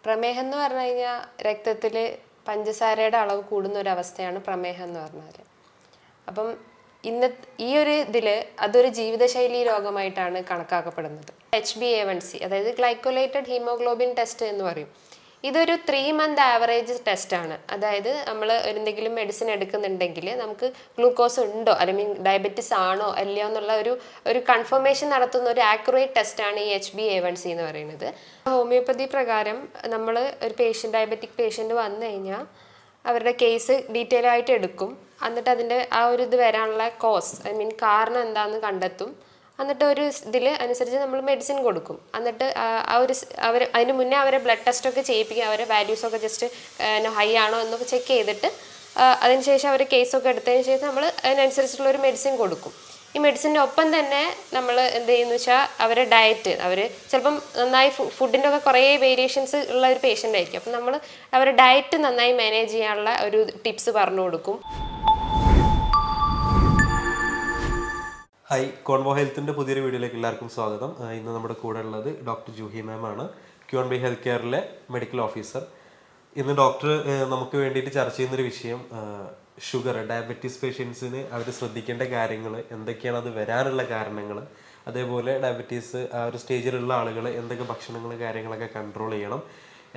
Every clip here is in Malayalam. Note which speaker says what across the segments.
Speaker 1: പ്രമേഹം എന്ന് പറഞ്ഞു കഴിഞ്ഞാൽ രക്തത്തിൽ പഞ്ചസാരയുടെ അളവ് കൂടുന്ന ഒരു അവസ്ഥയാണ് പ്രമേഹം എന്ന് പറഞ്ഞാൽ. അപ്പം ഈ ഒരു ഇതിൽ അതൊരു ജീവിതശൈലി രോഗമായിട്ടാണ് കണക്കാക്കപ്പെടുന്നത്. HbA1c അതായത് ഗ്ലൈക്കോലേറ്റഡ് ഹീമോഗ്ലോബിൻ ടെസ്റ്റ് എന്ന് പറയും. ഇതൊരു 3 month ആവറേജ് ടെസ്റ്റാണ്. അതായത് നമ്മൾ എന്തെങ്കിലും മെഡിസിൻ എടുക്കുന്നുണ്ടെങ്കിൽ നമുക്ക് ഗ്ലൂക്കോസ് ഉണ്ടോ അല്ലെങ്കിൽ ഡയബറ്റിസ് ആണോ അല്ലയോ എന്നുള്ള ഒരു കൺഫർമേഷൻ നടത്തുന്ന ഒരു ആക്യുറേറ്റ് ടെസ്റ്റാണ് ഈ HbA1c എന്ന് പറയുന്നത്. ഹോമിയോപ്പതി പ്രകാരം നമ്മൾ ഒരു ഡയബറ്റിക് പേഷ്യൻ്റ് വന്നു കഴിഞ്ഞാൽ അവരുടെ കേസ് ഡീറ്റെയിൽ ആയിട്ട് എടുക്കും. എന്നിട്ട് അതിൻ്റെ ആ ഒരു ഇത് വരാനുള്ള കാരണം എന്താണെന്ന് കണ്ടെത്തും. എന്നിട്ട് ഒരു ഇതിൽ അനുസരിച്ച് നമ്മൾ മെഡിസിൻ കൊടുക്കും. എന്നിട്ട് അതിന് മുന്നേ അവരെ ബ്ലഡ് ടെസ്റ്റൊക്കെ ചെയ്യിപ്പിക്കുക, അവരെ വാല്യൂസൊക്കെ ജസ്റ്റ് ഹൈ ആണോ എന്നൊക്കെ ചെക്ക് ചെയ്തിട്ട് അതിനുശേഷം അവർ കേസൊക്കെ എടുത്തതിന് ശേഷം നമ്മൾ അതിനനുസരിച്ചുള്ള ഒരു മെഡിസിൻ കൊടുക്കും. ഈ മെഡിസിൻ്റെ ഒപ്പം തന്നെ നമ്മൾ എന്ത് ചെയ്യുന്നു വെച്ചാൽ അവരെ ഡയറ്റ്, അവർ ചിലപ്പം നന്നായി ഫുഡിൻ്റെ ഒക്കെ കുറേ വേരിയേഷൻസ് ഉള്ള ഒരു പേഷ്യൻ്റ് ആയിരിക്കും. അപ്പം നമ്മൾ അവരുടെ ഡയറ്റ് നന്നായി മാനേജ് ചെയ്യാനുള്ള ഒരു ടിപ്സ് പറഞ്ഞു കൊടുക്കും.
Speaker 2: ഹായ്, കോൺവോ ഹെൽത്തിൻ്റെ പുതിയൊരു വീഡിയോയിലേക്ക് എല്ലാവർക്കും സ്വാഗതം. ഇന്ന് നമ്മുടെ കൂടെ ഉള്ളത് ഡോക്ടർ ജൂഹി മാം ആണ്, QNB ഹെൽത്ത് കെയറിലെ മെഡിക്കൽ ഓഫീസർ. ഇന്ന് ഡോക്ടർ നമുക്ക് വേണ്ടിയിട്ട് ചർച്ച ചെയ്യുന്നൊരു വിഷയം ഷുഗർ, ഡയബറ്റീസ് പേഷ്യൻസിന് അവർ ശ്രദ്ധിക്കേണ്ട കാര്യങ്ങൾ എന്തൊക്കെയാണ്, അത് വരാനുള്ള കാരണങ്ങൾ, അതേപോലെ ഡയബറ്റീസ് ആ ഒരു സ്റ്റേജിലുള്ള ആളുകൾ എന്തൊക്കെ ഭക്ഷണങ്ങൾ കാര്യങ്ങളൊക്കെ കൺട്രോൾ ചെയ്യണം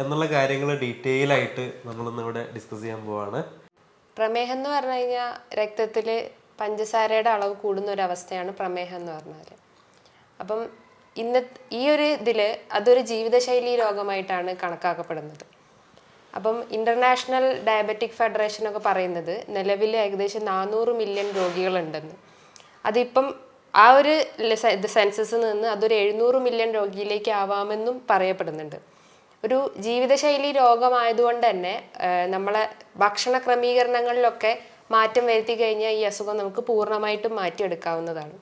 Speaker 2: എന്നുള്ള കാര്യങ്ങൾ ഡീറ്റെയിൽ ആയിട്ട് നമ്മളിന്ന് ഇവിടെ ഡിസ്കസ് ചെയ്യാൻ പോവാണ്.
Speaker 1: പ്രമേഹം എന്ന് പറഞ്ഞു കഴിഞ്ഞാൽ രക്തത്തിൽ പഞ്ചസാരയുടെ അളവ് കൂടുന്ന ഒരു അവസ്ഥയാണ് പ്രമേഹം എന്ന് പറഞ്ഞാൽ. അപ്പം ഈ ഒരു ഇതിൽ അതൊരു ജീവിതശൈലി രോഗമായിട്ടാണ് കണക്കാക്കപ്പെടുന്നത്. അപ്പം ഇൻ്റർനാഷണൽ ഡയബറ്റിക് ഫെഡറേഷനൊക്കെ പറയുന്നത് നിലവിൽ ഏകദേശം 400 മില്യൺ രോഗികളുണ്ടെന്ന്. അതിപ്പം ആ ഒരു സെൻസസിൽ നിന്ന് അതൊരു 700 മില്യൺ രോഗിയിലേക്ക് ആവാമെന്നും പറയപ്പെടുന്നുണ്ട്. ഒരു ജീവിതശൈലി രോഗമായതുകൊണ്ട് തന്നെ നമ്മളെ ഭക്ഷണ ക്രമീകരണങ്ങളിലൊക്കെ മാറ്റം വരുത്തി കഴിഞ്ഞാൽ ഈ അസുഖം നമുക്ക് പൂർണ്ണമായിട്ടും മാറ്റിയെടുക്കാവുന്നതാണ്.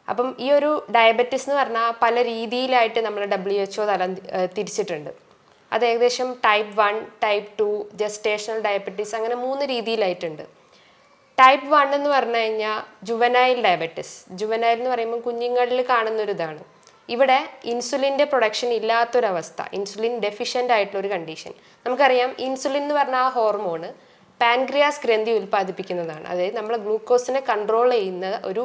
Speaker 1: അപ്പം ഈ ഒരു ഡയബറ്റിസ് എന്ന് പറഞ്ഞാൽ പല രീതിയിലായിട്ട് നമ്മൾ WHO തിരിച്ചിട്ടുണ്ട്. അത് ഏകദേശം ടൈപ്പ് 1, ടൈപ്പ് 2, ജസ്റ്റേഷണൽ ഡയബറ്റീസ്, അങ്ങനെ 3 രീതിയിലായിട്ടുണ്ട്. ടൈപ്പ് 1 എന്ന് പറഞ്ഞു കഴിഞ്ഞാൽ ജുവനൈൽ ഡയബറ്റിസ്. ജുവനൈൽ എന്ന് പറയുമ്പോൾ കുഞ്ഞുങ്ങളിൽ കാണുന്നൊരിതാണ്. ഇവിടെ ഇൻസുലിൻ്റെ പ്രൊഡക്ഷൻ ഇല്ലാത്തൊരവസ്ഥ, ഇൻസുലിൻ ഡെഫിഷ്യൻ്റ് ആയിട്ടുള്ളൊരു കണ്ടീഷൻ. നമുക്കറിയാം ഇൻസുലിൻ എന്ന് പറഞ്ഞാൽ ആ ഹോർമോണ് പാൻക്രിയാസ് ഗ്രന്ഥി ഉൽപ്പാദിപ്പിക്കുന്നതാണ്. അതായത് നമ്മൾ ഗ്ലൂക്കോസിനെ കൺട്രോൾ ചെയ്യുന്ന ഒരു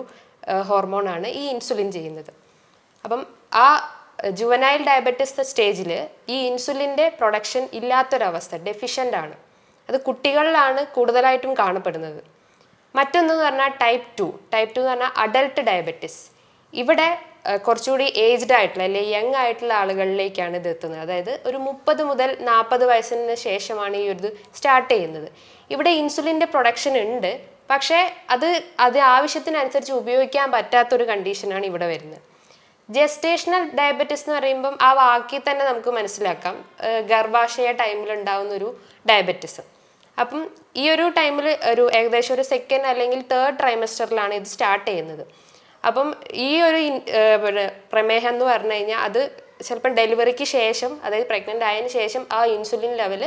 Speaker 1: ഹോർമോണാണ് ഈ ഇൻസുലിൻ ചെയ്യുന്നത്. അപ്പം ആ ജുവനൈൽ ഡയബറ്റിസ് സ്റ്റേജിൽ ഈ ഇൻസുലിൻ്റെ പ്രൊഡക്ഷൻ ഇല്ലാത്തൊരവസ്ഥ, ഡെഫിഷ്യൻ്റ് ആണ്. അത് കുട്ടികളിലാണ് കൂടുതലായിട്ടും കാണപ്പെടുന്നത്. മറ്റൊന്നെന്ന് പറഞ്ഞാൽ ടൈപ്പ് 2 എന്ന് പറഞ്ഞാൽ അഡൽട്ട് ഡയബറ്റിസ്. ഇവിടെ കുറച്ചുകൂടി ഏജ്ഡ് ആയിട്ടുള്ള അല്ലെങ്കിൽ യങ് ആയിട്ടുള്ള ആളുകളിലേക്കാണ് ഇത് എത്തുന്നത്. അതായത് ഒരു 30 മുതൽ 40 വയസ്സിന് ശേഷമാണ് ഈ ഒരു ഇത് സ്റ്റാർട്ട് ചെയ്യുന്നത്. ഇവിടെ ഇൻസുലിൻ്റെ പ്രൊഡക്ഷൻ ഉണ്ട്, പക്ഷേ അത് ആവശ്യത്തിനനുസരിച്ച് ഉപയോഗിക്കാൻ പറ്റാത്തൊരു കണ്ടീഷനാണ് ഇവിടെ വരുന്നത്. ജസ്റ്റേഷണൽ ഡയബറ്റിസ് എന്ന് പറയുമ്പം ആ വാക്കിൽ തന്നെ നമുക്ക് മനസ്സിലാക്കാം, ഗർഭാശയ ടൈമിൽ ഉണ്ടാകുന്ന ഒരു ഡയബറ്റിസ്. അപ്പം ഈ ഒരു ടൈമിൽ ഏകദേശം ഒരു 2nd അല്ലെങ്കിൽ 3rd ട്രൈമസ്റ്ററിലാണ് ഇത് സ്റ്റാർട്ട് ചെയ്യുന്നത്. അപ്പം ഈ ഒരു പ്രമേഹം എന്ന് പറഞ്ഞു കഴിഞ്ഞാൽ അത് ചിലപ്പം ഡെലിവറിക്ക് ശേഷം, അതായത് പ്രഗ്നൻ്റ് ആയതിനു ശേഷം ആ insulin level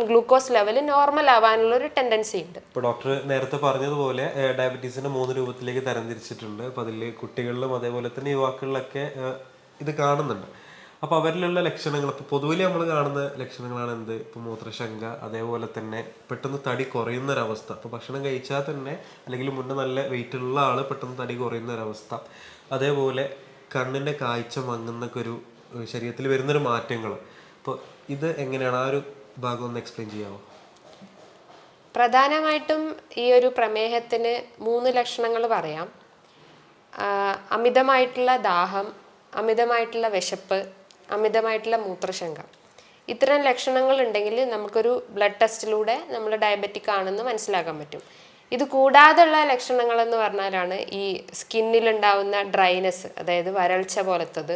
Speaker 1: glucose level normal ആവാനുള്ള ഒരു ടെൻഡൻസി ഉണ്ട്.
Speaker 2: ഇപ്പോൾ ഡോക്ടർ നേരത്തെ പറഞ്ഞതുപോലെ ഡയബറ്റീസിനെ 3 രൂപത്തിലേക്ക് തരംതിരിച്ചിട്ടുണ്ട്. അപ്പോൾ അതിൽ കുട്ടികളിലും അതേപോലെ തന്നെ യുവാക്കളിലൊക്കെ ഇത് കാണുന്നുണ്ട്. അപ്പോൾ അവരിലുള്ള ലക്ഷണങ്ങൾ, ഇപ്പോൾ പൊതുവിൽ നമ്മൾ കാണുന്ന ലക്ഷണങ്ങളാണ് എന്ത്, ഇപ്പോൾ മൂത്രശങ്ക, അതേപോലെ തന്നെ പെട്ടെന്ന് തടി കുറയുന്നൊരവസ്ഥ. ഇപ്പോൾ ഭക്ഷണം കഴിച്ചാൽ തന്നെ അല്ലെങ്കിൽ മുന്നേ നല്ല വെയിറ്റുള്ള ആൾ പെട്ടെന്ന് തടി കുറയുന്നൊരവസ്ഥ, അതേപോലെ കണ്ണിൻ്റെ കാഴ്ച മങ്ങുന്നൊക്കെ ഒരു ശരീരത്തിൽ വരുന്നൊരു മാറ്റങ്ങൾ. അപ്പോൾ ഇത് എങ്ങനെയാണ്, ആ ഒരു ഭാഗം ഒന്ന് എക്സ്പ്ലെയിൻ ചെയ്യാമോ?
Speaker 1: പ്രധാനമായിട്ടും ഈ ഒരു പ്രമേഹത്തിന് 3 ലക്ഷണങ്ങൾ പറയാം. അമിതമായിട്ടുള്ള ദാഹം, അമിതമായിട്ടുള്ള വിശപ്പ്, അമിതമായിട്ടുള്ള മൂത്രശങ്ക. ഇത്തരം ലക്ഷണങ്ങൾ ഉണ്ടെങ്കിൽ നമുക്കൊരു ബ്ലഡ് ടെസ്റ്റിലൂടെ നമ്മൾ ഡയബറ്റിക് ആണെന്ന് മനസ്സിലാക്കാൻ പറ്റും. ഇത് കൂടാതെയുള്ള ലക്ഷണങ്ങൾ എന്ന് പറഞ്ഞാലാണ് ഈ സ്കിന്നിലുണ്ടാവുന്ന ഡ്രൈനെസ്, അതായത് വരൾച്ച പോലത്തത്,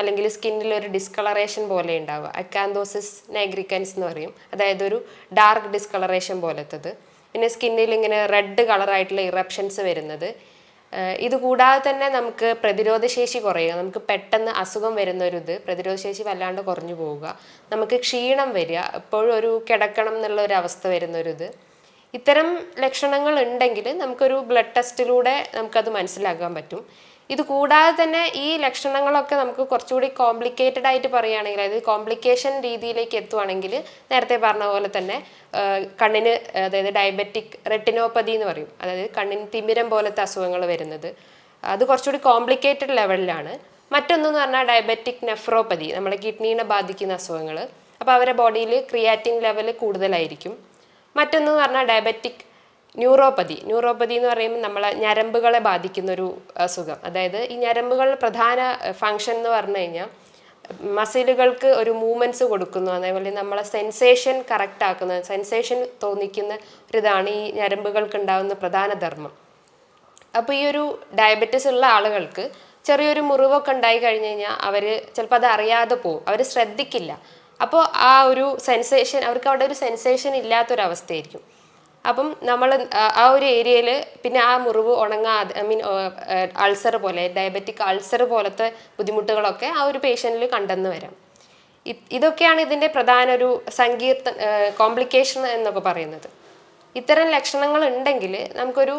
Speaker 1: അല്ലെങ്കിൽ സ്കിന്നിൽ ഒരു ഡിസ്കളറേഷൻ പോലെ ഉണ്ടാവുക, അക്കാന്തോസിസ് നൈഗ്രിക്കൻസ് എന്ന് പറയും, അതായത് ഒരു ഡാർക്ക് ഡിസ്കളറേഷൻ പോലത്തത്. പിന്നെ സ്കിന്നിൽ ഇങ്ങനെ റെഡ് കളറായിട്ടുള്ള ഇറപ്ഷൻസ് വരുന്നത്. ഇത് കൂടാതെ തന്നെ നമുക്ക് പ്രതിരോധശേഷി കുറയുക, നമുക്ക് പെട്ടെന്ന് അസുഖം പ്രതിരോധശേഷി വല്ലാണ്ട് കുറഞ്ഞു പോവുക, നമുക്ക് ക്ഷീണം വരിക, എപ്പോഴും ഒരു കിടക്കണം എന്നുള്ള ഒരു അവസ്ഥ വരുന്നൊരിത്. ഇത്തരം ലക്ഷണങ്ങൾ ഉണ്ടെങ്കിൽ നമുക്കൊരു ബ്ലഡ് ടെസ്റ്റിലൂടെ നമുക്കത് മനസ്സിലാക്കാൻ പറ്റും. ഇത് കൂടാതെ തന്നെ ഈ ലക്ഷണങ്ങളൊക്കെ നമുക്ക് കുറച്ചുകൂടി കോംപ്ലിക്കേറ്റഡ് ആയിട്ട് പറയുകയാണെങ്കിൽ, അതായത് കോംപ്ലിക്കേഷൻ രീതിയിലേക്ക് എത്തുവാണെങ്കിൽ നേരത്തെ പറഞ്ഞ പോലെ തന്നെ കണ്ണിന്, അതായത് ഡയബറ്റിക് റെറ്റിനോപ്പതി എന്ന് പറയും, അതായത് കണ്ണിന് തിമിരം പോലത്തെ അസുഖങ്ങൾ വരുന്നത്, അത് കുറച്ചുകൂടി കോംപ്ലിക്കേറ്റഡ് ലെവലിലാണ്. മറ്റൊന്നെന്ന് പറഞ്ഞാൽ ഡയബറ്റിക് നെഫ്രോപ്പതി, നമ്മുടെ കിഡ്നീനെ ബാധിക്കുന്ന അസുഖങ്ങൾ. അപ്പോൾ അവരുടെ ബോഡിയിൽ ക്രിയാറ്റിൻ ലെവൽ കൂടുതലായിരിക്കും. മറ്റൊന്നെന്ന് പറഞ്ഞാൽ ഡയബറ്റിക് ന്യൂറോപ്പതി എന്ന് പറയുമ്പോൾ നമ്മളെ ഞരമ്പുകളെ ബാധിക്കുന്ന ഒരു അസുഖം. അതായത് ഈ ഞരമ്പുകളുടെ പ്രധാന ഫങ്ഷൻ എന്ന് പറഞ്ഞു കഴിഞ്ഞാൽ മസിലുകൾക്ക് ഒരു മൂവ്മെൻറ്റ്സ് കൊടുക്കുന്നു, അതേപോലെ നമ്മളെ സെൻസേഷൻ കറക്റ്റ് ആക്കുന്നത്, സെൻസേഷൻ തോന്നിക്കുന്ന ഒരിതാണ് ഈ ഞരമ്പുകൾക്ക് ഉണ്ടാകുന്ന പ്രധാന ധർമ്മം. അപ്പോൾ ഈ ഒരു ഡയബറ്റിസ് ഉള്ള ആളുകൾക്ക് ചെറിയൊരു മുറിവൊക്കെ ഉണ്ടായി കഴിഞ്ഞ് കഴിഞ്ഞാൽ അവർ ചിലപ്പോൾ അത് അറിയാതെ പോകും, അവർ ശ്രദ്ധിക്കില്ല. അപ്പോൾ ആ ഒരു സെൻസേഷൻ, അവർക്ക് അവിടെ ഒരു സെൻസേഷൻ ഇല്ലാത്തൊരവസ്ഥയായിരിക്കും. അപ്പം നമ്മൾ ആ ഒരു ഏരിയയിൽ പിന്നെ ആ മുറിവ് ഉണങ്ങാതെ, ഐ മീൻ അൾസർ പോലെ, ഡയബറ്റിക് അൾസർ പോലത്തെ ബുദ്ധിമുട്ടുകളൊക്കെ ആ ഒരു പേഷ്യൻറ്റിൽ കണ്ടെന്ന് വരാം. ഇതൊക്കെയാണ് ഇതിൻ്റെ പ്രധാന ഒരു കോംപ്ലിക്കേഷൻ എന്നൊക്കെ പറയുന്നത്. ഇത്തരം ലക്ഷണങ്ങൾ ഉണ്ടെങ്കിൽ നമുക്കൊരു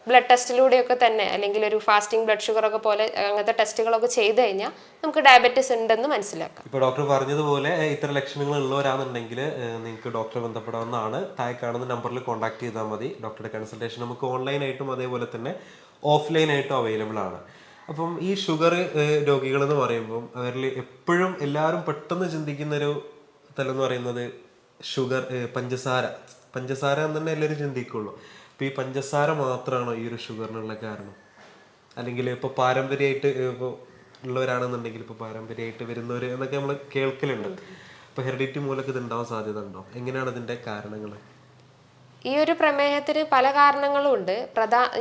Speaker 1: ബ്ലഡ് ടെസ്റ്റിലൂടെയൊക്കെ തന്നെ, അല്ലെങ്കിൽ ഒരു ഫാസ്റ്റിംഗ് ബ്ലഡ് ഷുഗർ ഒക്കെ പോലെ അങ്ങനത്തെ ടെസ്റ്റുകളൊക്കെ ചെയ്ത് കഴിഞ്ഞാൽ നമുക്ക് ഡയബറ്റിസ് ഉണ്ടെന്ന് മനസ്സിലാക്കാം.
Speaker 2: ഇപ്പോൾ ഡോക്ടർ പറഞ്ഞതുപോലെ ഇത്തരം ലക്ഷണങ്ങൾ ഉള്ളവരാണെന്നുണ്ടെങ്കിൽ നിങ്ങൾക്ക് ഡോക്ടറെ ബന്ധപ്പെടാവുന്നതാണ്. താഴെ കാണുന്ന നമ്പറിൽ കോൺടാക്ട് ചെയ്താൽ മതി. ഡോക്ടറുടെ കൺസൾട്ടേഷൻ നമുക്ക് ഓൺലൈനായിട്ടും അതേപോലെ തന്നെ ഓഫ്ലൈനായിട്ടും അവൈലബിൾ ആണ്. അപ്പം ഈ ഷുഗർ രോഗികൾ എന്ന് പറയുമ്പം അവരിൽ എപ്പോഴും എല്ലാവരും പെട്ടെന്ന് ചിന്തിക്കുന്നൊരു തലം എന്ന് പറയുന്നത് ഷുഗർ, പഞ്ചസാര എന്ന് തന്നെ എല്ലാവരും ചിന്തിക്കുള്ളൂ. അപ്പോൾ ഈ പഞ്ചസാര മാത്രമാണോ ഈ ഒരു ഷുഗറിനുള്ള കാരണം? അല്ലെങ്കിൽ ഇപ്പോൾ പാരമ്പര്യമായിട്ട് ഇപ്പോൾ ഉള്ളവരാണെന്നുണ്ടെങ്കിൽ, ഇപ്പോൾ പാരമ്പര്യമായിട്ട് വരുന്നവർ എന്നൊക്കെ നമ്മൾ കേൾക്കലുണ്ട്. ഇപ്പോൾ ഹെറിഡിറ്റി മൂലമൊക്കെ ഇത് ഉണ്ടാവാൻ സാധ്യത ഉണ്ടോ? എങ്ങനെയാണ് ഇതിൻ്റെ കാരണങ്ങൾ?
Speaker 1: ഈ ഒരു പ്രമേഹത്തിന് പല കാരണങ്ങളും ഉണ്ട്.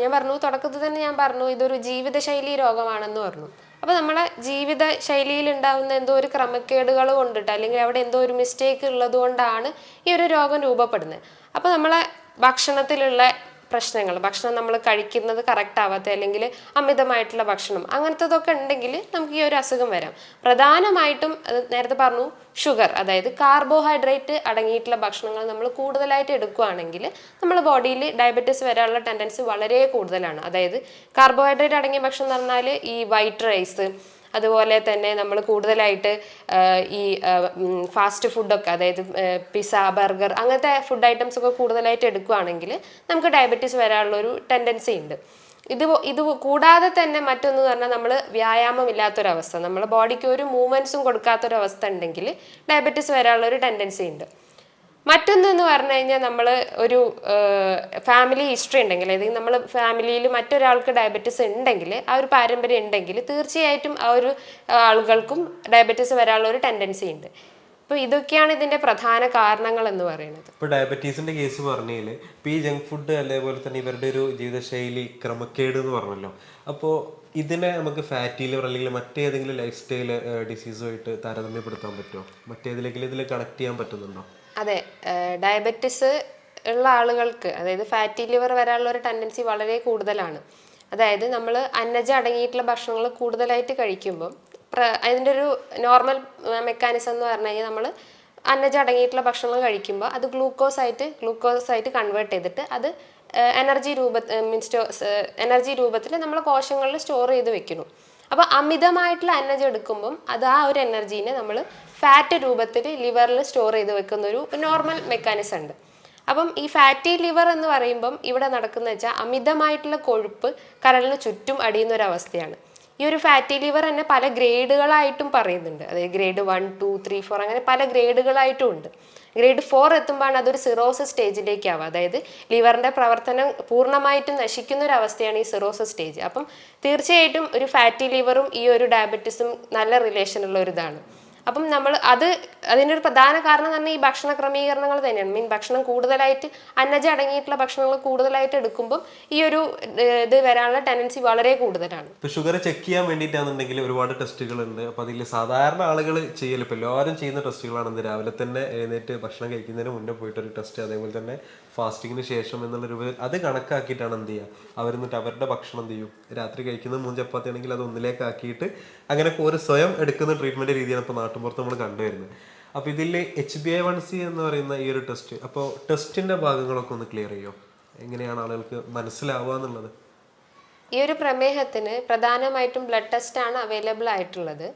Speaker 1: ഞാൻ പറഞ്ഞു, തുടക്കത്തിൽ തന്നെ ഞാൻ പറഞ്ഞു ഇതൊരു ജീവിതശൈലി രോഗമാണെന്ന് പറഞ്ഞു. അപ്പോൾ നമ്മളെ ജീവിത ശൈലിയിൽ ഉണ്ടാകുന്ന എന്തോ ഒരു ക്രമക്കേടുകൾ കൊണ്ടിട്ട്, അല്ലെങ്കിൽ അവിടെ എന്തോ ഒരു മിസ്റ്റേക്ക് ഉള്ളത് കൊണ്ടാണ് ഈ ഒരു രോഗം രൂപപ്പെടുന്നത്. അപ്പോൾ നമ്മളെ ഭക്ഷണത്തിലുള്ള പ്രശ്നങ്ങൾ, ഭക്ഷണം നമ്മൾ കഴിക്കുന്നത് കറക്റ്റ് ആവാത്ത, അല്ലെങ്കിൽ അമിതമായിട്ടുള്ള ഭക്ഷണം, അങ്ങനത്തതൊക്കെ ഉണ്ടെങ്കിൽ നമുക്ക് ഈ ഒരു അസുഖം വരാം. പ്രധാനമായിട്ടും നേരത്തെ പറഞ്ഞു ഷുഗർ, അതായത് കാർബോഹൈഡ്രേറ്റ് അടങ്ങിയിട്ടുള്ള ഭക്ഷണങ്ങൾ നമ്മൾ കൂടുതലായിട്ട് എടുക്കുകയാണെങ്കിൽ നമ്മുടെ ബോഡിയിൽ ഡയബറ്റീസ് വരാനുള്ള ടെൻഡൻസി വളരെ കൂടുതലാണ്. അതായത് കാർബോഹൈഡ്രേറ്റ് അടങ്ങിയ ഭക്ഷണം എന്ന് പറഞ്ഞാൽ ഈ വൈറ്റ് റൈസ്, അതുപോലെ തന്നെ നമ്മൾ കൂടുതലായിട്ട് ഈ ഫാസ്റ്റ് ഫുഡൊക്കെ, അതായത് പിസ്സ, ബർഗർ, അങ്ങനത്തെ ഫുഡ് ഐറ്റംസ് ഒക്കെ കൂടുതലായിട്ട് എടുക്കുകയാണെങ്കിൽ നമുക്ക് ഡയബറ്റീസ് വരാനുള്ളൊരു ടെൻഡൻസി ഉണ്ട്. ഇത് കൂടാതെ തന്നെ മറ്റൊന്ന് പറഞ്ഞാൽ നമ്മൾ വ്യായാമം ഇല്ലാത്തൊരവസ്ഥ, നമ്മുടെ ബോഡിക്ക് ഒരു മൂവ്മെൻറ്റ്സും കൊടുക്കാത്തൊരവസ്ഥ ഉണ്ടെങ്കിൽ ഡയബറ്റീസ് വരാനുള്ളൊരു ടെൻഡൻസി ഉണ്ട്. മറ്റൊന്നെന്ന് പറഞ്ഞു കഴിഞ്ഞാൽ നമ്മൾ ഒരു ഫാമിലി ഹിസ്റ്ററി ഉണ്ടെങ്കിൽ, അതായത് നമ്മൾ ഫാമിലിയിൽ മറ്റൊരാൾക്ക് ഡയബറ്റീസ് ഉണ്ടെങ്കിൽ, ആ ഒരു പാരമ്പര്യം ഉണ്ടെങ്കിൽ തീർച്ചയായിട്ടും ആ ഒരു ആളുകൾക്കും ഡയബറ്റീസ് വരാനുള്ള ഒരു ടെൻഡൻസി ഉണ്ട്. അപ്പോൾ ഇതൊക്കെയാണ് ഇതിൻ്റെ പ്രധാന കാരണങ്ങൾ എന്ന് പറയുന്നത്.
Speaker 2: ഇപ്പോൾ ഡയബറ്റീസിൻ്റെ കേസ് പറഞ്ഞതിൽ ഇപ്പോൾ ഈ ജങ്ക് ഫുഡ് അതേപോലെ തന്നെ ഇവരുടെ ഒരു ജീവിതശൈലി ക്രമക്കേട് എന്ന് പറഞ്ഞല്ലോ, അപ്പോൾ ഇതിനെ നമുക്ക് ഫാറ്റി ലിവർ അല്ലെങ്കിൽ മറ്റേതെങ്കിലും ലൈഫ് സ്റ്റൈൽ ഡിസീസുമായിട്ട് താരതമ്യപ്പെടുത്താൻ പറ്റുമോ? മറ്റേതിലെങ്കിലും ഇതിൽ കണക്ട് ചെയ്യാൻ പറ്റുന്നുണ്ടോ?
Speaker 1: അതെ, ഡയബറ്റിസ് ഉള്ള ആളുകൾക്ക്, അതായത് ഫാറ്റി ലിവർ വരാനുള്ള ഒരു ടെൻഡൻസി വളരെ കൂടുതലാണ്. അതായത് നമ്മൾ അന്നജം അടങ്ങിയിട്ടുള്ള ഭക്ഷണങ്ങൾ കൂടുതലായിട്ട് കഴിക്കുമ്പം അതിൻ്റെ ഒരു നോർമൽ മെക്കാനിസം എന്ന് പറഞ്ഞു കഴിഞ്ഞാൽ നമ്മൾ അന്നജം അടങ്ങിയിട്ടുള്ള ഭക്ഷണങ്ങൾ കഴിക്കുമ്പോൾ അത് ഗ്ലൂക്കോസായിട്ട് കൺവേർട്ട് ചെയ്തിട്ട് അത് എനർജി രൂപത്തിൽ നമ്മൾ കോശങ്ങളിൽ സ്റ്റോർ ചെയ്ത് വെക്കുന്നു. അപ്പോൾ അമിതമായിട്ടുള്ള അന്നജം എടുക്കുമ്പം അത് ആ ഒരു എനർജീനെ നമ്മൾ ഫാറ്റ് രൂപത്തിൽ ലിവറിൽ സ്റ്റോർ ചെയ്ത് വെക്കുന്ന ഒരു നോർമൽ മെക്കാനിസം ഉണ്ട്. അപ്പം ഈ ഫാറ്റി ലിവർ എന്ന് പറയുമ്പം ഇവിടെ നടക്കുന്നത് വെച്ചാൽ അമിതമായിട്ടുള്ള കൊഴുപ്പ് കരളിന് ചുറ്റും അടിയുന്ന ഒരു അവസ്ഥയാണ്. ഈ ഒരു ഫാറ്റി ലിവർ തന്നെ പല ഗ്രേഡുകളായിട്ടും പറയുന്നുണ്ട്. അതായത് ഗ്രേഡ് 1, 2, 3, 4 അങ്ങനെ പല ഗ്രേഡുകളായിട്ടും ഉണ്ട്. ഗ്രേഡ് 4 എത്തുമ്പോഴാണ് അതൊരു സിറോസിസ് സ്റ്റേജിലേക്ക് ആവുക. അതായത് ലിവറിൻ്റെ പ്രവർത്തനം പൂർണ്ണമായിട്ടും നശിക്കുന്ന ഒരു അവസ്ഥയാണ് ഈ സിറോസിസ് സ്റ്റേജ്. അപ്പം തീർച്ചയായിട്ടും ഒരു ഫാറ്റി ലിവറും ഈ ഒരു ഡയബറ്റീസും നല്ല റിലേഷനുള്ള ഒരു ഇതാണ്. അപ്പം നമ്മൾ അതിനൊരു പ്രധാന കാരണം തന്നെ ഈ ഭക്ഷണ ക്രമീകരണങ്ങൾ തന്നെയാണ്. ഭക്ഷണം കൂടുതലായിട്ട് അന്നജം അടങ്ങിയിട്ടുള്ള ഭക്ഷണങ്ങൾ കൂടുതലായിട്ട് എടുക്കുമ്പോൾ ഈ ഒരു ഇത് വരാനുള്ള ടെൻഡൻസി വളരെ കൂടുതലാണ്.
Speaker 2: ഇപ്പോൾ ഷുഗർ ചെക്ക് ചെയ്യാൻ വേണ്ടിയിട്ടാണെന്നുണ്ടെങ്കിൽ ഒരുപാട് ടെസ്റ്റുകളുണ്ട്. അപ്പോൾ അതിൽ സാധാരണ ആളുകൾ ചെയ്യൽ, ഇപ്പോൾ എല്ലാവരും ചെയ്യുന്ന ടെസ്റ്റുകളാണ് രാവിലെ തന്നെ എഴുന്നേറ്റ് ഭക്ഷണം കഴിക്കുന്നതിന് മുന്നേ പോയിട്ടൊരു ടെസ്റ്റ്, അതേപോലെ തന്നെ ഫാസ്റ്റിങ്ങിന് ശേഷം എന്നുള്ള രൂപത്തിൽ അത് കണക്കാക്കിയിട്ടാണ് എന്ത് ചെയ്യുക, അവരെന്നിട്ട് അവരുടെ ഭക്ഷണം എന്ത് ചെയ്യും, രാത്രി കഴിക്കുന്നത് 3 ചപ്പാത്തി ആണെങ്കിൽ അത് 1ലേക്ക് ആക്കിയിട്ട് അങ്ങനെ ഒരു സ്വയം എടുക്കുന്ന ട്രീറ്റ്മെൻറ്റ് രീതിയാണ് ഇപ്പോൾ നാട്ടുമ്പുറത്ത് നമ്മൾ കണ്ടുവരുന്നത്. അപ്പോൾ ഇതിൽ HbA1c എന്ന് പറയുന്ന ഈ ഒരു ടെസ്റ്റ്, അപ്പോൾ ടെസ്റ്റിൻ്റെ ഭാഗങ്ങളൊക്കെ ഒന്ന് ക്ലിയർ ചെയ്യുമോ? എങ്ങനെയാണ് ആളുകൾക്ക് മനസ്സിലാവുക എന്നുള്ളത്?
Speaker 1: ഈ ഒരു പ്രമേഹത്തിന് പ്രധാനമായിട്ടും ബ്ലഡ് ടെസ്റ്റ് ആണ് അവൈലബിൾ ആയിട്ടുള്ളത്.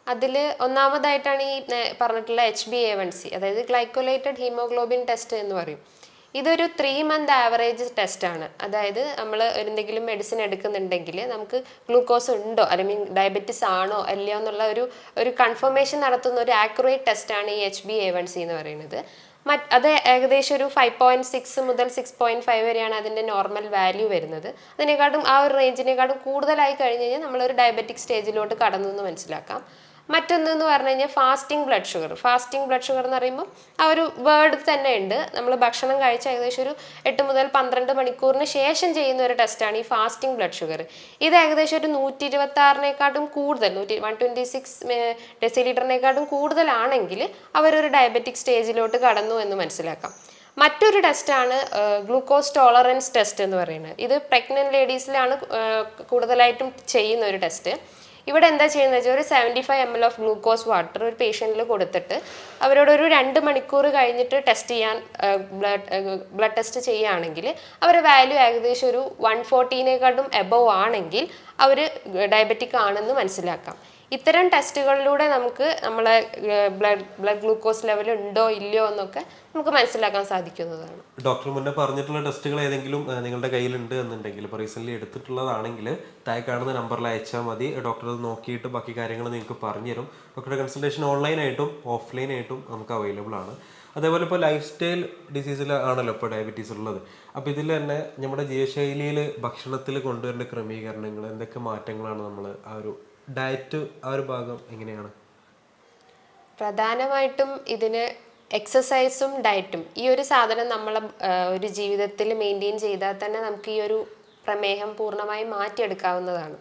Speaker 1: അതിൽ ഒന്നാമതായിട്ടാണ് ഈ പറഞ്ഞിട്ടുള്ള HbA1c, അതായത് ഗ്ലൈക്കോലേറ്റഡ് ഹീമോഗ്ലോബിൻ ടെസ്റ്റ് എന്ന് പറയും. ഇതൊരു 3 month ആവറേജ് ടെസ്റ്റാണ്. അതായത് നമ്മൾ എന്തെങ്കിലും മെഡിസിൻ എടുക്കുന്നുണ്ടെങ്കിൽ നമുക്ക് ഗ്ലൂക്കോസ് ഉണ്ടോ അല്ലെങ്കിൽ ഡയബറ്റിസ് ആണോ അല്ലയോ എന്നുള്ള ഒരു കൺഫർമേഷൻ നടത്തുന്ന ഒരു ആക്യുറേറ്റ് ടെസ്റ്റാണ് ഈ HbA1c എന്ന് പറയുന്നത്. അത് ഏകദേശം ഒരു 5.6 മുതൽ 6.5 വരെയാണ് അതിൻ്റെ നോർമൽ വാല്യൂ വരുന്നത്. അതിനെക്കാട്ടും ആ ഒരു റേഞ്ചിനെക്കാട്ടും കൂടുതലായി കഴിഞ്ഞ് കഴിഞ്ഞാൽ നമ്മളൊരു ഡയബറ്റിക് സ്റ്റേജിലോട്ട് കടന്നു എന്ന് മനസ്സിലാക്കാം. മറ്റൊന്നെന്ന് പറഞ്ഞു കഴിഞ്ഞാൽ fasting blood sugar. Fasting blood sugar എന്ന് പറയുമ്പോൾ ആ ഒരു വേർഡ് തന്നെ ഉണ്ട്. നമ്മൾ ഭക്ഷണം കഴിച്ച ഏകദേശം ഒരു 8 മുതൽ 12 മണിക്കൂറിന് ശേഷം ചെയ്യുന്ന ഒരു ടെസ്റ്റാണ് ഈ ഫാസ്റ്റിംഗ് ബ്ലഡ് ഷുഗർ. ഇത് ഏകദേശം ഒരു 126 കൂടുതൽ 126 ഡെസിലിറ്ററിനെക്കാട്ടും കൂടുതലാണെങ്കിൽ അവരൊരു ഡയബറ്റിക് സ്റ്റേജിലോട്ട് കടന്നു എന്ന് മനസ്സിലാക്കാം. മറ്റൊരു ടെസ്റ്റാണ് ഗ്ലൂക്കോസ് ടോളറൻസ് ടെസ്റ്റ് എന്ന് പറയുന്നത്. ഇത് പ്രഗ്നന്റ് ലേഡീസിലാണ് കൂടുതലായിട്ടും ചെയ്യുന്ന ഒരു ടെസ്റ്റ്. ഇവിടെ എന്താ ചെയ്യുന്നത് വെച്ചാൽ ഒരു 75 ml ഓഫ് ഗ്ലൂക്കോസ് വാട്ടർ ഒരു പേഷ്യൻറ്റിൽ കൊടുത്തിട്ട് അവരോട് ഒരു 2 മണിക്കൂർ കഴിഞ്ഞിട്ട് ടെസ്റ്റ് ചെയ്യാൻ ബ്ലഡ് ടെസ്റ്റ് ചെയ്യുകയാണെങ്കിൽ അവരുടെ വാല്യൂ ഏകദേശം ഒരു 140നേക്കാട്ടും എബവ് ആണെങ്കിൽ അവർ ഡയബറ്റിക് ആണെന്ന് മനസ്സിലാക്കാം. ഇത്തരം ടെസ്റ്റുകളിലൂടെ നമുക്ക് നമ്മളെ ബ്ലഡ് ഗ്ലൂക്കോസ് ലെവൽ ഉണ്ടോ ഇല്ലയോ എന്നൊക്കെ നമുക്ക് മനസ്സിലാക്കാൻ സാധിക്കുന്നതാണ്.
Speaker 2: ഡോക്ടർ മുന്നേ പറഞ്ഞിട്ടുള്ള ടെസ്റ്റുകൾ ഏതെങ്കിലും നിങ്ങളുടെ കയ്യിലുണ്ട് എന്നുണ്ടെങ്കിൽ, ഇപ്പോൾ റീസെൻ്റ്ലി എടുത്തിട്ടുള്ളതാണെങ്കിൽ താഴെ കാണുന്ന നമ്പറിൽ അയച്ചാൽ മതി. ഡോക്ടർ അത് നോക്കിയിട്ട് ബാക്കി കാര്യങ്ങൾ നിങ്ങൾക്ക് പറഞ്ഞു തരും. ഡോക്ടറുടെ കൺസൾട്ടേഷൻ ഓൺലൈനായിട്ടും ഓഫ്ലൈനായിട്ടും നമുക്ക് അവൈലബിൾ ആണ്. അതേപോലെ ഇപ്പോൾ ലൈഫ് സ്റ്റൈൽ ഡിസീസിൽ ആണല്ലോ ഇപ്പോൾ ഡയബറ്റീസ് ഉള്ളത്. അപ്പോൾ ഇതിൽ തന്നെ നമ്മുടെ ജീവിതശൈലിയിൽ ഭക്ഷണത്തിൽ കൊണ്ടുവരേണ്ട ക്രമീകരണങ്ങൾ, എന്തൊക്കെ മാറ്റങ്ങളാണ് നമ്മൾ ആ ഒരു ഡയറ്റ് ആ ഒരു ഭാഗം എങ്ങനെയാണ്?
Speaker 1: പ്രധാനമായിട്ടും ഇതിന് എക്സസൈസും ഡയറ്റും, ഈ ഒരു സാധനം നമ്മളെ ഒരു ജീവിതത്തിൽ മെയിൻറ്റെയിൻ ചെയ്താൽ തന്നെ നമുക്ക് ഈ ഒരു പ്രമേഹം പൂർണ്ണമായും മാറ്റിയെടുക്കാവുന്നതാണ്.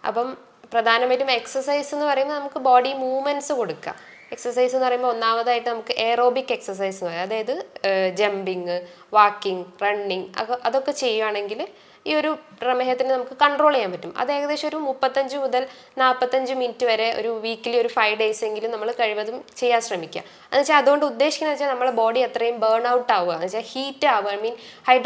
Speaker 1: അപ്പം പ്രധാനമായിട്ടും എക്സസൈസ് എന്ന് പറയുമ്പോൾ നമുക്ക് ബോഡി മൂവ്മെൻറ്റ്സ് കൊടുക്കുക. എക്സസൈസ് എന്ന് പറയുമ്പോൾ ഒന്നാമതായിട്ട് നമുക്ക് എയറോബിക് എക്സസൈസ് എന്ന് പറയും. അതായത് ജമ്പിങ്, വാക്കിംഗ്, റണ്ണിങ് അതൊക്കെ ചെയ്യുകയാണെങ്കിൽ ഈ ഒരു പ്രമേഹത്തിന് നമുക്ക് കൺട്രോൾ ചെയ്യാൻ പറ്റും. അത് ഏകദേശം ഒരു 35 മുതൽ 45 മിനിറ്റ് വരെ ഒരു വീക്കിലി ഒരു 5 days എങ്കിലും നമ്മൾ കഴിവതും ചെയ്യാൻ ശ്രമിക്കുക. എന്ന് വെച്ചാൽ അതുകൊണ്ട് ഉദ്ദേശിക്കുന്നത് വെച്ചാൽ നമ്മുടെ ബോഡി അത്രയും ബേൺ ഔട്ട് ആവുക, എന്ന് വെച്ചാൽ ഹീറ്റ് ആവുക,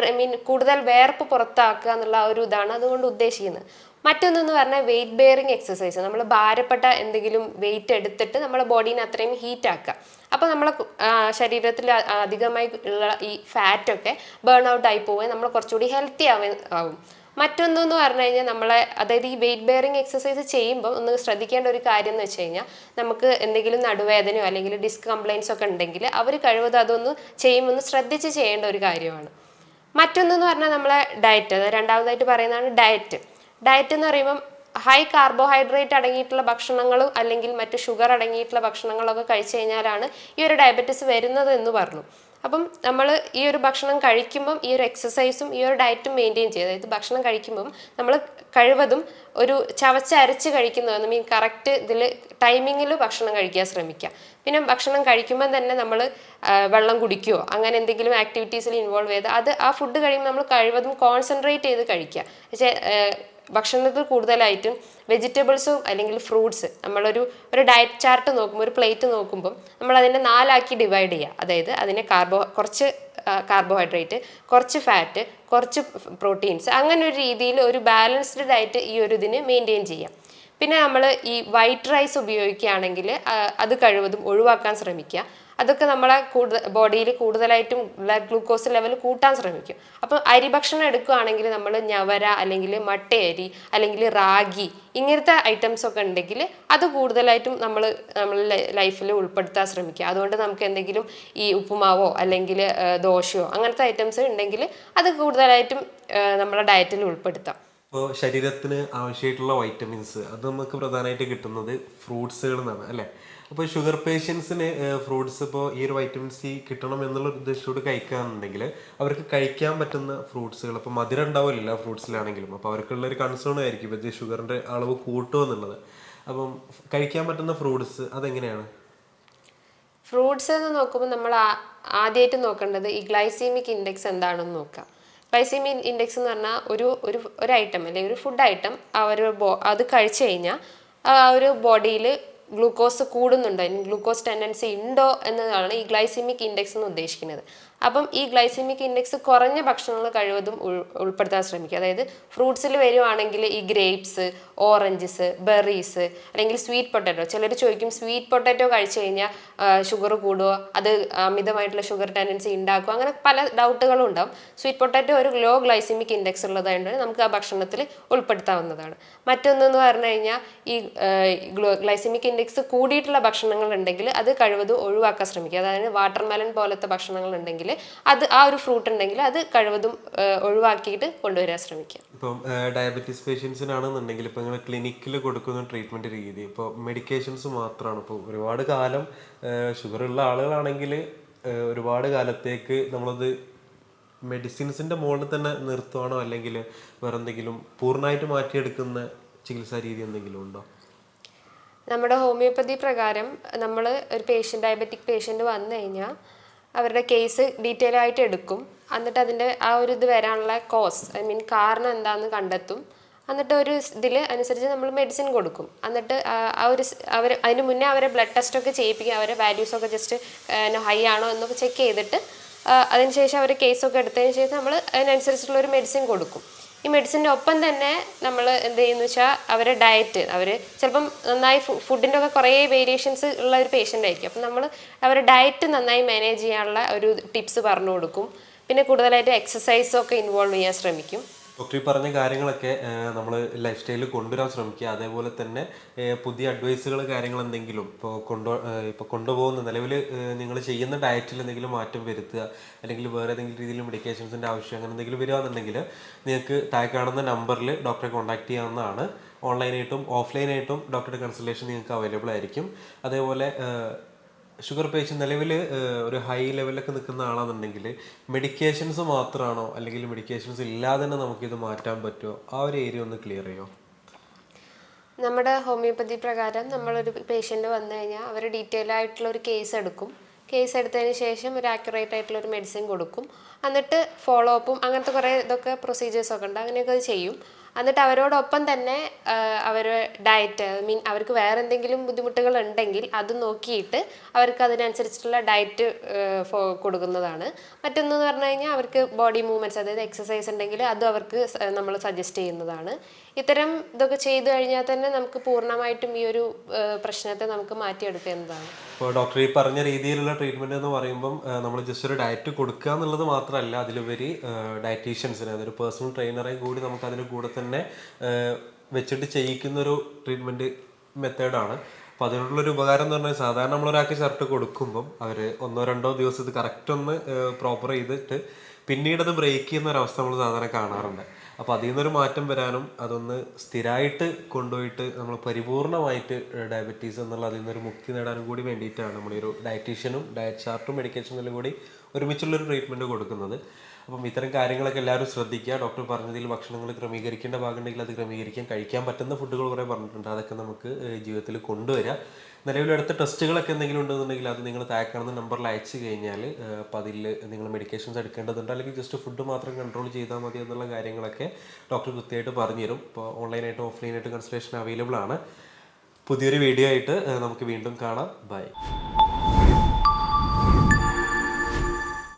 Speaker 1: ഐ മീൻ കൂടുതൽ വേർപ്പ് പുറത്താക്കുക എന്നുള്ള ഒരു ഇതാണ് അതുകൊണ്ട് ഉദ്ദേശിക്കുന്നത്. മറ്റൊന്നെന്ന് പറഞ്ഞാൽ വെയിറ്റ് ബെയറിങ് എക്സസൈസ്. നമ്മൾ ഭാരപ്പെട്ട എന്തെങ്കിലും വെയിറ്റ് എടുത്തിട്ട് നമ്മളെ ബോഡീനെ അത്രയും ഹീറ്റ് ആക്കുക. അപ്പോൾ നമ്മളെ ശരീരത്തിൽ അധികമായി ഉള്ള ഈ ഫാറ്റൊക്കെ ബേൺ ഔട്ട് ആയി പോവുകയും നമ്മൾ കുറച്ചുകൂടി ഹെൽത്തി ആവും. മറ്റൊന്നെന്ന് പറഞ്ഞു കഴിഞ്ഞാൽ നമ്മളെ, അതായത് ഈ വെയിറ്റ് ബെയറിങ് എക്സസൈസ് ചെയ്യുമ്പോൾ ഒന്ന് ശ്രദ്ധിക്കേണ്ട ഒരു കാര്യം എന്ന് വെച്ച് കഴിഞ്ഞാൽ നമുക്ക് എന്തെങ്കിലും നടുവേദനയോ അല്ലെങ്കിൽ ഡിസ്ക് കംപ്ലയിൻസ് ഒക്കെ ഉണ്ടെങ്കിൽ അവർ കഴിവതും അതൊന്ന് ചെയ്യുമ്പോൾ ഒന്ന് ശ്രദ്ധിച്ച് ചെയ്യേണ്ട ഒരു കാര്യമാണ്. മറ്റൊന്നെന്ന് പറഞ്ഞാൽ നമ്മളെ ഡയറ്റ്, രണ്ടാമതായിട്ട് പറയുന്നതാണ് ഡയറ്റ്. ഡയറ്റ് എന്ന് പറയുമ്പം ഹൈ കാർബോഹൈഡ്രേറ്റ് അടങ്ങിയിട്ടുള്ള ഭക്ഷണങ്ങളും അല്ലെങ്കിൽ മറ്റ് ഷുഗർ അടങ്ങിയിട്ടുള്ള ഭക്ഷണങ്ങളൊക്കെ കഴിച്ചു കഴിഞ്ഞാലാണ് ഈ ഒരു ഡയബറ്റിസ് വരുന്നത് എന്ന് പറഞ്ഞു. അപ്പം നമ്മൾ ഈ ഒരു ഭക്ഷണം കഴിക്കുമ്പം ഈ ഒരു എക്സസൈസും ഈ ഒരു ഡയറ്റും മെയിൻറ്റെയിൻ ചെയ്യുക. അതായത് ഭക്ഷണം കഴിക്കുമ്പം നമ്മൾ കഴിവതും ഒരു ചവച്ചരച്ച് കഴിക്കുന്നത്, മീൻ കറക്റ്റ് ഇതിൽ ടൈമിങ്ങിൽ ഭക്ഷണം കഴിക്കാൻ ശ്രമിക്കുക. പിന്നെ ഭക്ഷണം കഴിക്കുമ്പം തന്നെ നമ്മൾ വെള്ളം കുടിക്കുകയോ അങ്ങനെ എന്തെങ്കിലും ആക്ടിവിറ്റീസിൽ ഇൻവോൾവ് ചെയ്ത് അത് ആ ഫുഡ് കഴിയുമ്പോൾ നമ്മൾ കഴിവതും കോൺസെൻട്രേറ്റ് ചെയ്ത് കഴിക്കുക. പക്ഷേ ഭക്ഷണത്തിൽ കൂടുതലായിട്ടും വെജിറ്റബിൾസും അല്ലെങ്കിൽ ഫ്രൂട്ട്സ്, നമ്മളൊരു ഡയറ്റ് ചാർട്ട് നോക്കുമ്പോൾ, ഒരു പ്ലേറ്റ് നോക്കുമ്പോൾ നമ്മൾ അതിനെ 4 ആക്കി ഡിവൈഡ് ചെയ്യുക. അതായത് അതിനെ കുറച്ച് കാർബോഹൈഡ്രേറ്റ്, കുറച്ച് ഫാറ്റ്, കുറച്ച് പ്രോട്ടീൻസ്, അങ്ങനെ ഒരു രീതിയിൽ ഒരു ബാലൻസ്ഡ് ഡയറ്റ് ഈ ഒരു ഇതിന് മെയിൻറ്റെയിൻ ചെയ്യാം. പിന്നെ നമ്മൾ ഈ വൈറ്റ് റൈസ് ഉപയോഗിക്കുകയാണെങ്കിൽ അത് കഴിവതും ഒഴിവാക്കാൻ ശ്രമിക്കുക. അതൊക്കെ നമ്മളെ ബോഡിയിൽ കൂടുതലായിട്ടും ബ്ലഡ് ഗ്ലൂക്കോസ് ലെവൽ കൂട്ടാൻ ശ്രമിക്കും. അപ്പോൾ അരി ഭക്ഷണം എടുക്കുകയാണെങ്കിൽ നമ്മൾ ഞവര അല്ലെങ്കിൽ മട്ടയരി അല്ലെങ്കിൽ റാഗി ഇങ്ങനത്തെ ഐറ്റംസ് ഒക്കെ ഉണ്ടെങ്കിൽ അത് കൂടുതലായിട്ടും നമ്മൾ ലൈഫിൽ ഉൾപ്പെടുത്താൻ ശ്രമിക്കുക. അതുകൊണ്ട് നമുക്ക് എന്തെങ്കിലും ഈ ഉപ്പുമാവോ അല്ലെങ്കിൽ ദോശയോ അങ്ങനത്തെ ഐറ്റംസ് ഉണ്ടെങ്കിൽ അത് കൂടുതലായിട്ടും നമ്മളെ ഡയറ്റിൽ ഉൾപ്പെടുത്താം.
Speaker 2: ഇപ്പോൾ ശരീരത്തിന് ആവശ്യമായിട്ടുള്ള വൈറ്റമിൻസ് അത് നമുക്ക് പ്രധാനമായിട്ട് കിട്ടുന്നത് ഫ്രൂട്ട്സുകളിൽ നിന്നാണ് അല്ലേ? അപ്പോൾ ഷുഗർ പേഷ്യൻസിന് ഫ്രൂട്ട്സ് ഇപ്പോൾ ഈ ഒരു വൈറ്റമിൻ സി കിട്ടണം എന്നുള്ള ഉദ്ദേശത്തോട് കഴിക്കുകയാണെന്നുണ്ടെങ്കിൽ അവർക്ക് കഴിക്കാൻ പറ്റുന്ന ഫ്രൂട്ട്സുകൾ, ഇപ്പോൾ മധുരം ഉണ്ടാവില്ല ഫ്രൂട്ട്സിലാണെങ്കിലും, അപ്പോൾ അവർക്കുള്ള ഒരു കൺസേൺ ആയിരിക്കും ഇത് ഷുഗറിൻ്റെ അളവ് കൂട്ടുമോ എന്നുള്ളത്. അപ്പം കഴിക്കാൻ പറ്റുന്ന ഫ്രൂട്ട്സ് അതെങ്ങനെയാണ്?
Speaker 1: ഫ്രൂട്ട്സ് എന്ന് നോക്കുമ്പോൾ നമ്മൾ ആദ്യമായിട്ട് നോക്കേണ്ടത് ഈ ഗ്ലൈസീമിക് ഇൻഡെക്സ് എന്താണെന്ന് നോക്കാം. ഗ്ലൈസീമിക് ഇൻഡെക്സ് എന്ന് പറഞ്ഞാൽ ഒരു ഐറ്റം അല്ലെങ്കിൽ ഒരു ഫുഡ് ഐറ്റം അത് കഴിച്ചു കഴിഞ്ഞാൽ ഒരു ബോഡിയിൽ ഗ്ലൂക്കോസ് കൂടുന്നുണ്ടോ, ഗ്ലൂക്കോസ് ടെൻഡൻസി ഉണ്ടോ എന്നതാണ് ഈ ഗ്ലൈസീമിക് ഇൻഡെക്സ് എന്ന് ഉദ്ദേശിക്കുന്നത്. അപ്പം ഈ ഗ്ലൈസെമിക് ഇൻഡെക്സ് കുറഞ്ഞ ഭക്ഷണങ്ങൾ കഴിവതും ഉൾപ്പെടുത്താൻ ശ്രമിക്കുക. അതായത് ഫ്രൂട്ട്സിൽ വരുവാണെങ്കിൽ ഈ ഗ്രേപ്സ്, ഓറഞ്ചസ്, ബെറീസ്, അല്ലെങ്കിൽ സ്വീറ്റ് പൊട്ടാറ്റോ. ചിലർ ചോദിക്കും സ്വീറ്റ് പൊട്ടാറ്റോ കഴിച്ചു കഴിഞ്ഞാൽ ഷുഗർ കൂടുമോ, അത് അമിതമായിട്ടുള്ള ഷുഗർ ടെൻഡൻസി ഉണ്ടാക്കും, അങ്ങനെ പല ഡൗട്ടുകളും ഉണ്ടാവും. സ്വീറ്റ് പൊട്ടാറ്റോ ഒരു ലോ ഗ്ലൈസെമിക് ഇൻഡെക്സ് ഉള്ളതായതുകൊണ്ട് നമുക്ക് ആ ഭക്ഷണത്തിൽ ഉൾപ്പെടുത്താവുന്നതാണ്. മറ്റൊന്നെന്ന് പറഞ്ഞു കഴിഞ്ഞാൽ ഈ ഗ്ലൈസെമിക് ഇൻഡെക്സ് കൂടിയിട്ടുള്ള ഭക്ഷണങ്ങൾ ഉണ്ടെങ്കിൽ അത് കഴിവതും ഒഴിവാക്കാൻ ശ്രമിക്കുക. അതായത് വാട്ടർമെലൺ പോലത്തെ ഭക്ഷണങ്ങൾ ഉണ്ടെങ്കിൽ അത് ആ ഒരു ഫ്രൂട്ട് ഉണ്ടെങ്കിൽ അത് കഴിവതും ഒഴിവാക്കിയിട്ട് കൊണ്ടുവരാൻ ശ്രമിക്കുക.
Speaker 2: ഇപ്പം ഡയബറ്റീസ് പേഷ്യൻസിനാണെന്നുണ്ടെങ്കിൽ ഇപ്പം നിങ്ങൾ ക്ലിനിക്കിൽ കൊടുക്കുന്ന ട്രീറ്റ്മെൻറ്റ് രീതി ഇപ്പോൾ മെഡിക്കേഷൻസ് മാത്രമാണ്. ഇപ്പോൾ ഒരുപാട് കാലം ഷുഗർ ഉള്ള ആളുകളാണെങ്കിൽ ഒരുപാട് കാലത്തേക്ക് നമ്മളത് മെഡിസിൻസിൻ്റെ മുകളിൽ തന്നെ നിർത്തുവാണോ, അല്ലെങ്കിൽ വേറെ എന്തെങ്കിലും പൂർണ്ണമായിട്ട് മാറ്റിയെടുക്കുന്ന ചികിത്സാ രീതി എന്തെങ്കിലും ഉണ്ടോ?
Speaker 1: നമ്മുടെ ഹോമിയോപ്പതി പ്രകാരം നമ്മൾ ഒരു ഡയബറ്റിക് പേഷ്യൻ്റ് വന്നു കഴിഞ്ഞാൽ അവരുടെ കേസ് ഡീറ്റെയിൽ ആയിട്ട് എടുക്കും. എന്നിട്ട് അതിൻ്റെ ആ ഒരു ഇത് വരാനുള്ള കാരണം എന്താണെന്ന് കണ്ടെത്തും. എന്നിട്ട് ഒരു ഇതിൽ അനുസരിച്ച് നമ്മൾ മെഡിസിൻ കൊടുക്കും. എന്നിട്ട് അവർ അതിന് മുന്നേ അവരെ ബ്ലഡ് ടെസ്റ്റൊക്കെ ചെയ്യിപ്പിക്കും. അവരെ വാല്യൂസൊക്കെ ജസ്റ്റ് ഹൈ ആണോ എന്നൊക്കെ ചെക്ക് ചെയ്തിട്ട് അതിനുശേഷം അവർ കേസൊക്കെ എടുത്തതിന് ശേഷം നമ്മൾ അതിനനുസരിച്ചുള്ള ഒരു മെഡിസിൻ കൊടുക്കും. ഈ മെഡിസിൻ്റെ ഒപ്പം തന്നെ നമ്മൾ എന്ത് ചെയ്യുന്നു വെച്ചാൽ അവരെ ഡയറ്റ്, അവർ ചിലപ്പം നന്നായി ഫുഡിൻ്റെ ഒക്കെ കുറേ വേരിയേഷൻസ് ഉള്ള ഒരു പേഷ്യൻ്റ് ആയിരിക്കും. അപ്പം നമ്മൾ അവരുടെ ഡയറ്റ് നന്നായി മാനേജ് ചെയ്യാനുള്ള ഒരു ടിപ്സ് പറഞ്ഞു കൊടുക്കും. പിന്നെ കൂടുതലായിട്ട് എക്സസൈസൊക്കെ ഇൻവോൾവ് ചെയ്യാൻ ശ്രമിക്കും.
Speaker 2: ഡോക്ടർ ഈ പറഞ്ഞ കാര്യങ്ങളൊക്കെ നമ്മൾ ലൈഫ് സ്റ്റൈലിൽ കൊണ്ടുവരാൻ ശ്രമിക്കുക. അതേപോലെ തന്നെ പുതിയ അഡ്വൈസുകൾ കാര്യങ്ങൾ എന്തെങ്കിലും ഇപ്പോൾ കൊണ്ടുപോകുന്ന നിലവിൽ നിങ്ങൾ ചെയ്യുന്ന ഡയറ്റിൽ എന്തെങ്കിലും മാറ്റം വരുത്തുക, അല്ലെങ്കിൽ വേറെ ഏതെങ്കിലും രീതിയിൽ മെഡിക്കേഷൻസിൻ്റെ ആവശ്യം അങ്ങനെ എന്തെങ്കിലും വരികയാണെന്നുണ്ടെങ്കിൽ നിങ്ങൾക്ക് താഴെ കാണുന്ന നമ്പറിൽ ഡോക്ടറെ കോൺടാക്ട് ചെയ്യാവുന്നതാണ്. ഓൺലൈനായിട്ടും ഓഫ്ലൈനായിട്ടും ഡോക്ടറുടെ കൺസൾട്ടേഷൻ നിങ്ങൾക്ക് അവൈലബിൾ ആയിരിക്കും. അതേപോലെ ഷുഗർ പേഷ്യൻ്റ് നിലവിൽ ഒരു ഹൈ ലെവലിലൊക്കെ നിൽക്കുന്ന ആളാണെന്നുണ്ടെങ്കിൽ മെഡിക്കേഷൻസ് മാത്രമാണോ, അല്ലെങ്കിൽ മെഡിക്കേഷൻസ് ഇല്ലാതെ തന്നെ നമുക്കിത് മാറ്റാൻ പറ്റുമോ? ആ ഒരു ഏരിയ ഒന്ന് ക്ലിയർ ചെയ്യുമോ?
Speaker 1: നമ്മുടെ ഹോമിയോപ്പതി പ്രകാരം നമ്മളൊരു പേഷ്യൻ്റ് വന്നു കഴിഞ്ഞാൽ അവർ ഡീറ്റെയിൽ ആയിട്ടുള്ള ഒരു കേസ് എടുക്കും. കേസ് എടുത്തതിന് ശേഷം ഒരു ആക്യുറേറ്റ് ആയിട്ടുള്ള ഒരു മെഡിസിൻ കൊടുക്കും. എന്നിട്ട് ഫോളോ അപ്പും അങ്ങനത്തെ കുറേ ഇതൊക്കെ പ്രൊസീജിയേഴ്സൊക്കെ ഉണ്ട്, അങ്ങനെയൊക്കെ അത് ചെയ്യും. എന്നിട്ട് അവരോടൊപ്പം തന്നെ അവർ ഡയറ്റ് അവർക്ക് വേറെ എന്തെങ്കിലും ബുദ്ധിമുട്ടുകൾ ഉണ്ടെങ്കിൽ അത് നോക്കിയിട്ട് അവർക്ക് അതിനനുസരിച്ചിട്ടുള്ള ഡയറ്റ് കൊടുക്കുന്നതാണ്. മറ്റൊന്നെന്ന് പറഞ്ഞു കഴിഞ്ഞാൽ അവർക്ക് ബോഡി മൂവ്മെൻറ്റ്സ്, അതായത് എക്സസൈസ് ഉണ്ടെങ്കിൽ അതും അവർക്ക് നമ്മൾ സജസ്റ്റ് ചെയ്യുന്നതാണ്. ഇത്തരം ഇതൊക്കെ ചെയ്തു കഴിഞ്ഞാൽ തന്നെ നമുക്ക് പൂർണ്ണമായിട്ടും ഈ ഒരു പ്രശ്നത്തെ നമുക്ക് മാറ്റിയെടുക്കുന്നതാണ്.
Speaker 2: ഇപ്പോൾ ഡോക്ടർ ഈ പറഞ്ഞ രീതിയിലുള്ള ട്രീറ്റ്മെൻറ്റ് എന്ന് പറയുമ്പം നമ്മൾ ജസ്റ്റ് ഒരു ഡയറ്റ് കൊടുക്കുക എന്നുള്ളത് മാത്രമല്ല, അതിലുപരി ഡയറ്റീഷ്യൻസിനെ, അതൊരു പേഴ്സണൽ ട്രെയിനറെ കൂടി നമുക്ക് അതിന് കൂടെ തന്നെ വെച്ചിട്ട് ചെയ്യിക്കുന്നൊരു ട്രീറ്റ്മെൻറ്റ് മെത്തേഡാണ്. അപ്പോൾ അതിനുള്ളൊരു ഉപകാരം എന്ന് പറഞ്ഞാൽ സാധാരണ നമ്മളൊരാൾക്ക് ഷർട്ട് കൊടുക്കുമ്പം അവർ 1-2 ദിവസം ഇത് കറക്റ്റ് ഒന്ന് പ്രോപ്പർ ചെയ്തിട്ട് പിന്നീട് അത് ബ്രേക്ക് ചെയ്യുന്ന ഒരവസ്ഥ നമ്മൾ സാധാരണ കാണാറുണ്ട്. അപ്പോൾ അതിൽ നിന്നൊരു മാറ്റം വരാനും അതൊന്ന് സ്ഥിരമായിട്ട് കൊണ്ടുപോയിട്ട് നമ്മൾ പരിപൂർണമായിട്ട് ഡയബറ്റീസ് എന്നുള്ള അതിൽ നിന്നൊരു മുക്തി നേടാനും കൂടി വേണ്ടിയിട്ടാണ് നമ്മളൊരു ഡയറ്റീഷ്യനും ഡയറ്റ് ചാർട്ടും മെഡിക്കേഷനും കൂടി ഒരുമിച്ചുള്ളൊരു ട്രീറ്റ്മെൻറ്റ് കൊടുക്കുന്നത്. അപ്പം ഇത്തരം കാര്യങ്ങളൊക്കെ എല്ലാവരും ശ്രദ്ധിക്കുക. ഡോക്ടർ പറഞ്ഞതിൽ ഭക്ഷണങ്ങൾ ക്രമീകരിക്കേണ്ട ഭാഗമുണ്ടെങ്കിൽ അത് ക്രമീകരിക്കാൻ, കഴിക്കാൻ പറ്റുന്ന ഫുഡുകൾ കുറേ പറഞ്ഞിട്ടുണ്ട്, അതൊക്കെ നമുക്ക് ജീവിതത്തിൽ കൊണ്ടുവരിക. നിലവിലെടുത്ത ടെസ്റ്റുകളൊക്കെ എന്തെങ്കിലും ഉണ്ടെന്നുണ്ടെങ്കിൽ അത് നിങ്ങൾ താഴെ കാണുന്ന നമ്പറിൽ അയച്ചു കഴിഞ്ഞാൽ അപ്പോൾ അതിൽ നിങ്ങൾ മെഡിക്കേഷൻസ് എടുക്കേണ്ടതുണ്ട്, അല്ലെങ്കിൽ ജസ്റ്റ് ഫുഡ് മാത്രം കൺട്രോൾ ചെയ്താൽ മതി എന്നുള്ള കാര്യങ്ങളൊക്കെ ഡോക്ടർ കൃത്യമായിട്ട് പറഞ്ഞു തരും. ഇപ്പോൾ ഓൺലൈനായിട്ടും ഓഫ്ലൈനായിട്ടും കൺസൾട്ടേഷൻ അവൈലബിൾ ആണ്. പുതിയൊരു വീഡിയോ ആയിട്ട് നമുക്ക് വീണ്ടും കാണാം. ബൈ.